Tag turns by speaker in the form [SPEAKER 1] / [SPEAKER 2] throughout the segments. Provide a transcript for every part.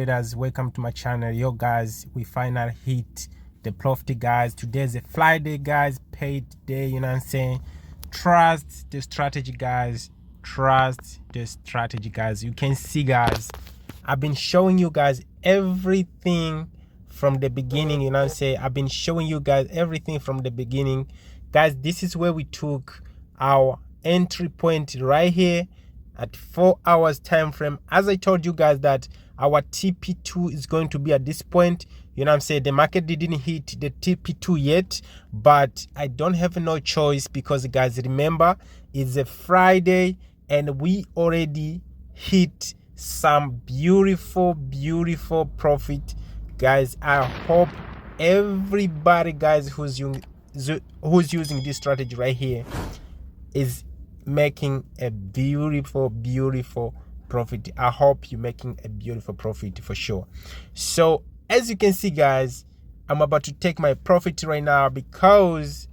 [SPEAKER 1] Traders, welcome to my channel. Yo guys, we finally hit the profit, guys. Today's a Friday, guys, paid day, you know what I'm saying? Trust the strategy, guys. Trust the strategy, guys. You can see, guys, I've been showing you guys everything from the beginning, you know what I'm saying? I've been showing you guys everything from the beginning, guys. This is where we took our entry point right here at 4 hours time frame. As I told you guys that our TP2 is going to be at this point, you know what I'm saying? The market didn't hit the TP2 yet, but I don't have no choice because, guys, remember, it's a Friday and we already hit some beautiful profit, guys. I hope everybody, guys, who's using this strategy right here is making a beautiful profit. I hope you're making a beautiful profit for sure. So as you can see, guys, I'm about to take my profit right now because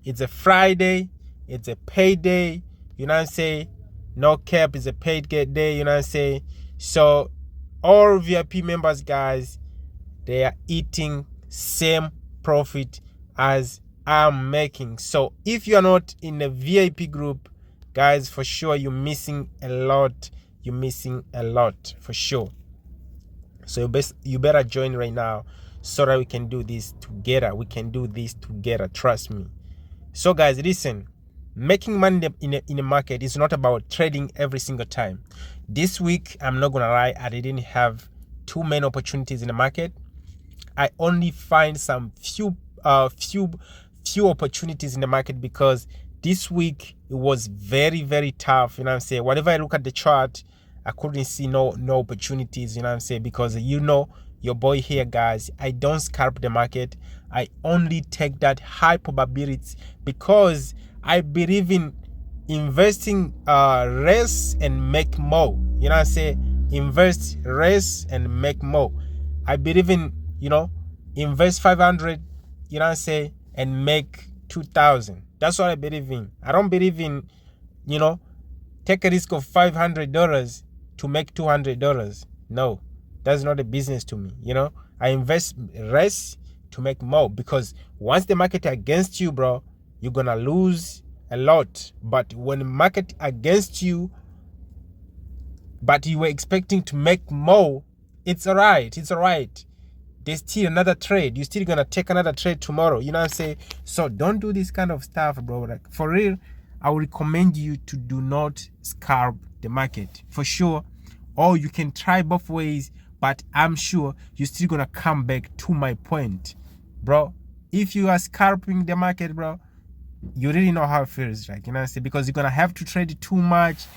[SPEAKER 1] it's a Friday, it's a payday, you know what I'm saying? No cap is a paid day, you know what I'm saying? So all VIP members, guys, they are eating same profit as I'm making. So if you are not in the VIP group, guys, for sure you're missing a lot. You're missing a lot for sure. So you better join right now so that we can do this together. We can do this together, trust me. So guys, listen, making money in the market is not about trading every single time. This week, I'm not gonna lie, I didn't have too many opportunities in the market. I only find some few opportunities in the market because this week it was very tough, you know what I'm saying? Whenever I look at the chart, I couldn't see no opportunities, you know what I'm saying? Because you know your boy here, guys, I don't scalp the market. I only take that high probability because I believe in investing less and make more, you know what I'm saying? Invest less and make more. I believe in, you know, invest 500, you know what I'm saying, and make 2,000. That's what I believe in. I don't believe in, you know, take a risk of $500 to make $200. No, that's not a business to me. You know, I invest less to make more because once the market against you, bro, you're gonna lose a lot. But when the market against you, but you were expecting to make more, it's all right. It's all right. There's still another trade. You're still gonna take another trade tomorrow. You know what I'm saying? So don't do this kind of stuff, bro. Like, for real, I would recommend you to do not scalp the market for sure. Or you can try both ways, but I'm sure you're still gonna come back to my point, bro. If you are scalping the market, bro, you really know how it feels like, you know what I'm saying? Because you're gonna have to trade too much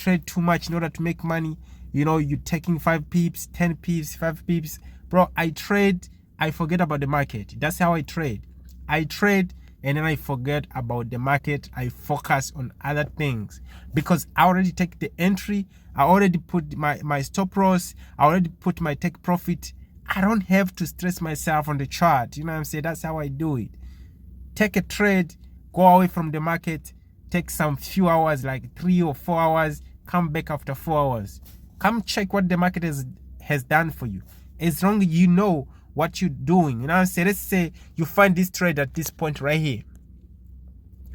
[SPEAKER 1] in order to make money. You know, you're taking 5 pips, 10 pips, 5 pips. Bro, I trade, I forget about the market. That's how I trade. I trade and then I forget about the market. I focus on other things because I already take the entry. I already put my stop loss. I already put my take profit. I don't have to stress myself on the chart. You know what I'm saying? That's how I do it. Take a trade, go away from the market, take some few hours, like 3 or 4 hours, come back after 4 hours. Come check what the market has done for you. As long as you know what you're doing, you know what I'm saying? Let's say you find this trade at this point right here.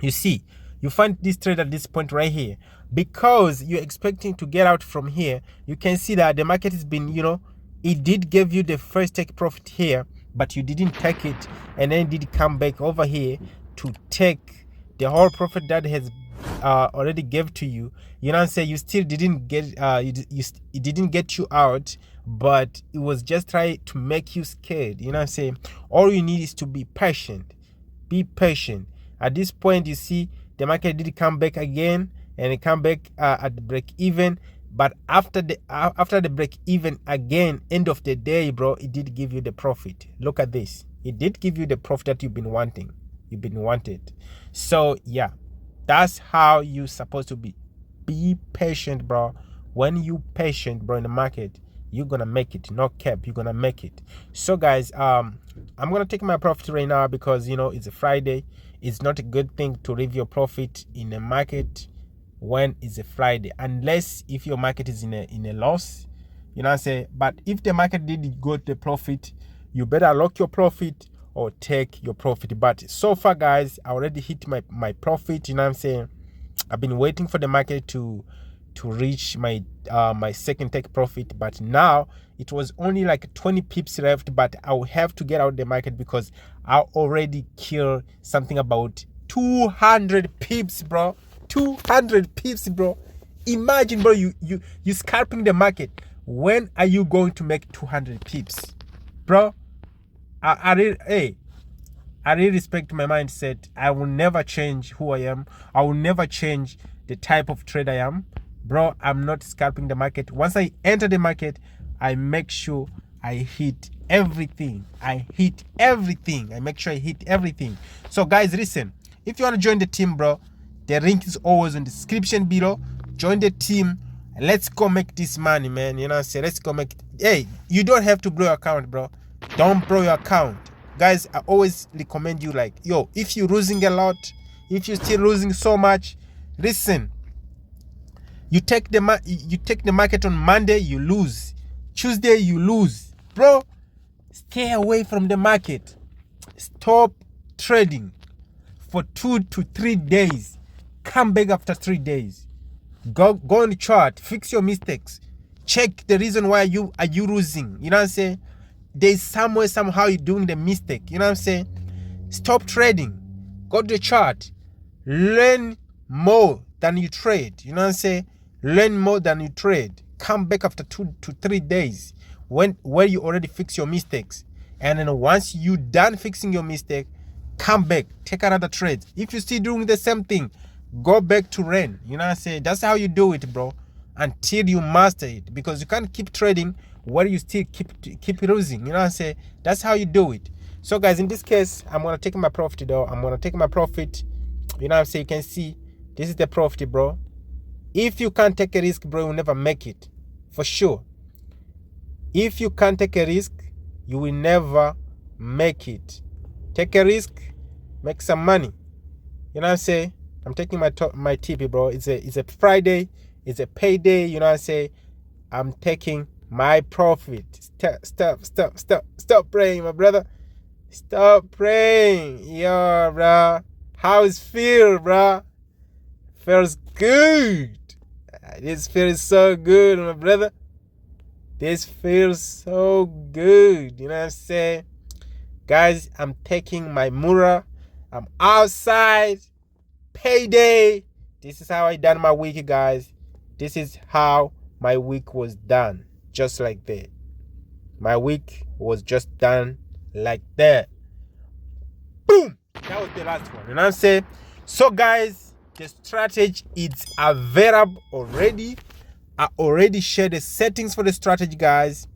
[SPEAKER 1] You see, you find this trade at this point right here because you're expecting to get out from here. You can see that the market has been, you know, it did give you the first take profit here, but you didn't take it, and then it did come back over here to take the whole profit that has already gave to you. You know what I'm saying? You still didn't get it didn't get you out, but it was just trying to make you scared. You know what I'm saying? All you need is to be patient. Be patient. At this point, you see the market did come back again, and it come back at the break even. But after the break even again, end of the day, bro, it did give you the profit. Look at this. It did give you the profit that you've been wanting. So yeah, that's how you supposed to be. Be patient, bro. When you patient, bro, in the market, you're gonna make it. No cap, you're gonna make it. So guys, I'm gonna take my profit right now because, you know, it's a Friday. It's not a good thing to leave your profit in the market when it's a Friday, unless if your market is in a loss. You know what I'm saying? But if the market did go to the profit, you better lock your profit or take your profit. But so far, guys, I already hit my profit. You know what I'm saying? I've been waiting for the market to reach my my second take profit, but now it was only like 20 pips left. But I'll have to get out the market because I already killed something about 200 pips, bro. 200 pips, bro. Imagine, bro, you scalping the market. When are you going to make 200 pips, bro? I really respect my mindset. I will never change who I am. I will never change the type of trade I am. Bro, I'm not scalping the market. Once I enter the market, I make sure I hit everything. I make sure I hit everything. So guys, listen. If you want to join the team, bro, the link is always in the description below. Join the team. Let's go make this money, man. You know what I'm saying? Let's go make it. Hey, you don't have to blow your account, bro. Don't blow your account. Guys, I always recommend you, like, yo, if you're losing a lot, if you're still losing so much, listen. You take the market on Monday, you lose. Tuesday, you lose. Bro, stay away from the market. Stop trading for 2 to 3 days. Come back after 3 days. Go on the chart, fix your mistakes. Check the reason why you are losing. You know what I'm saying? There's somewhere, somehow you're doing the mistake. You know what I'm saying? Stop trading. Go to the chart. Learn more than you trade. You know what I'm saying? Learn more than you trade. Come back after 2 to 3 days where you already fix your mistakes. And then once you done fixing your mistake, come back, take another trade. If you're still doing the same thing, go back to learn. You know what I'm saying? That's how you do it, bro. Until you master it. Because you can't keep trading where you still keep losing. You know what I'm saying? That's how you do it. So guys, in this case, I'm gonna take my profit though. I'm gonna take my profit. You know what I'm saying? You can see this is the profit, bro. If you can't take a risk, bro, you'll never make it. For sure. If you can't take a risk, you will never make it. Take a risk, make some money. You know what I'm saying? I'm taking my TP, bro. It's a Friday. It's a payday. You know what I'm saying? I'm taking my profit. Stop praying, my brother. Stop praying. Yo, bro. How it feel, bro? Feels good. This feels so good, my brother. This feels so good. You know what I'm saying? Guys, I'm taking my Mura. I'm outside. Payday. This is how I done my week, guys. This is how my week was done. Just like that. My week was just done like that. Boom. That was the last one. You know what I'm saying? So, guys, the strategy is available already. I already shared the settings for the strategy, guys.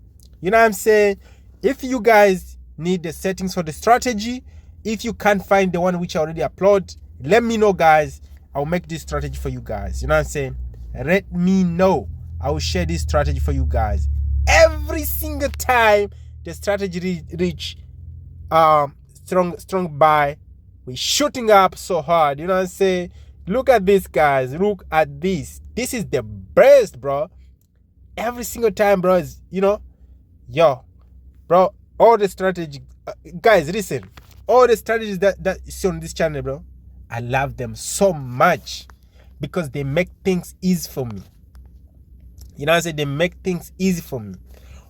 [SPEAKER 1] You know what I'm saying? If you guys need the settings for the strategy, if you can't find the one which I already upload, let me know, guys. I'll make this strategy for you guys. You know what I'm saying? Let me know. I will share this strategy for you guys. Every single time the strategy reach strong buy, we're shooting up so hard. You know what I'm saying? Look at this, guys. Look at this. This is the best, bro. Every single time, bro, is, you know, yo, bro, all the strategy, guys, listen, all the strategies that you see on this channel, bro, I love them so much because they make things easy for me. You know what I'm saying? They make things easy for me.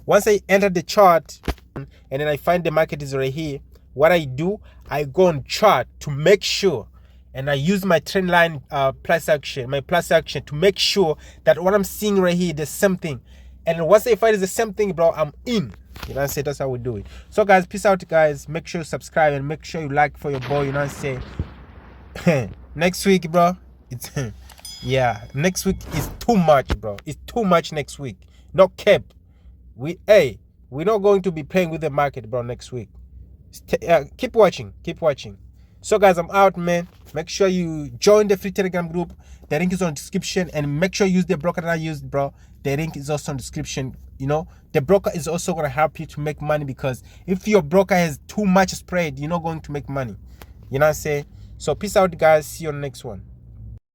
[SPEAKER 1] Once I enter the chart and then I find the market is right here, what I do, I go on chart to make sure, and I use my trend line plus action to make sure that what I'm seeing right here, the same thing. And once I find it's the same thing, bro, I'm in. You know what I'm saying? That's how we do it. So guys, peace out, guys. Make sure you subscribe and make sure you like for your boy. You know what I'm saying? Next week, bro, it's yeah, next week is too much, bro. It's too much next week. No cap. We're not going to be playing with the market, bro, next week. Keep watching. So guys, I'm out, man. Make sure you join the free Telegram group. The link is on the description, and make sure you use the broker that I used, bro. The link is also on the description. You know, the broker is also going to help you to make money, because if your broker has too much spread, you're not going to make money. You know what I'm saying? So peace out, guys. See you on the next one.